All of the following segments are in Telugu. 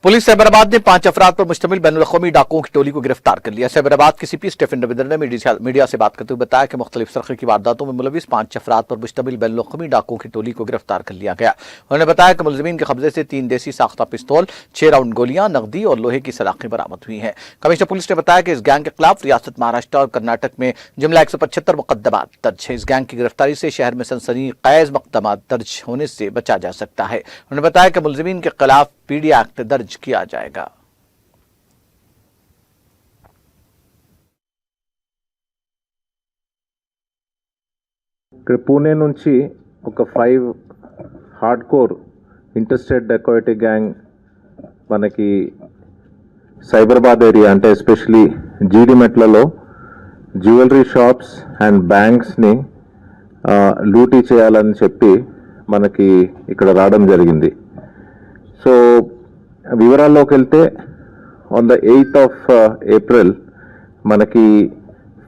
पुलिस साइबराबाद ने 5 अफराद पर मुश्तमिल बैनुल-अक़वामी डाकुओं की टोली को गिरफ्तार कर लिया। साइबराबाद के सीपी स्टीफन रविंद्र ने मीडिया से बात करते हुए बताया कि मुख्तलिफ तरह की वारदातों में मुलविस 5 अफराद पर मुश्तमिल बैनुल-अक़वामी डाकुओं की टोली को गिरफ्तार कर लिया गया। उन्होंने बताया कि मुलजिमीन के कब्जे से 3 देसी साख्ता पिस्तौल, 6 राउंड गोलियां, नकदी और लोहे की सलाखें बरामद हुई हैं। कमिश्नर पुलिस ने बताया कि इस गैंग के खिलाफ रियासत महाराष्ट्र और कर्नाटक में जुमला 175 मुकदमात दर्ज है। इस गैंग की गिरफ्तारी से शहर में सनसनीखेज मुकदमात दर्ज होने से बचा जा सकता है। उन्होंने बताया कि मुलजिमीन के खिलाफ पीडी एक्ट दर्ज किया जाएगा। పూణే నుంచి ఒక 5 hard core interstate dacoity gang మనకి సైబరాబాద్ ఏరియా అంటే ఎస్పెషలీ జీడిమెట్లలో జ్యువెలరీ షాప్స్ అండ్ బ్యాంక్స్ని లూటీ చేయాలని చెప్పి మనకి ఇక్కడ రావడం జరిగింది. సో వివరాల్లోకి వెళ్తే on the 8th of April మనకి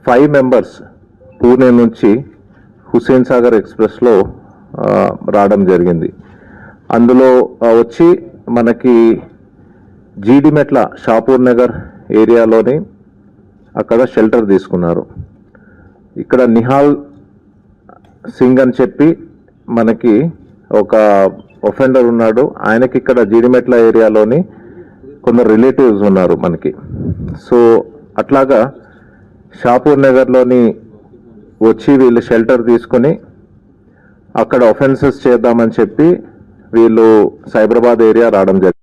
5 మెంబర్స్ పూణే నుంచి హుస్సేన్ సాగర్ ఎక్స్ప్రెస్లో రావడం జరిగింది. అందులో వచ్చి మనకి జీడిమెట్ల షాపూర్ నగర్ ఏరియాలోని అక్కడ షెల్టర్ తీసుకున్నారు. ఇక్కడ నిహాల్ సింగ్ అని చెప్పి మనకి ఒక ఒఫెండర్ ఉన్నాడు. ఆయనకి ఇక్కడ జీడిమెట్ల ఏరియాలోని కొందరు రిలేటివ్స్ ఉన్నారు మనకి. సో అట్లాగా షాపూర్ నగర్లోని వచ్చి వీళ్ళు షెల్టర్ తీసుకొని అక్కడ ఒఫెన్సెస్ చేద్దామని చెప్పి వీళ్ళు సైబరాబాద్ ఏరియా రావడం జరిగింది.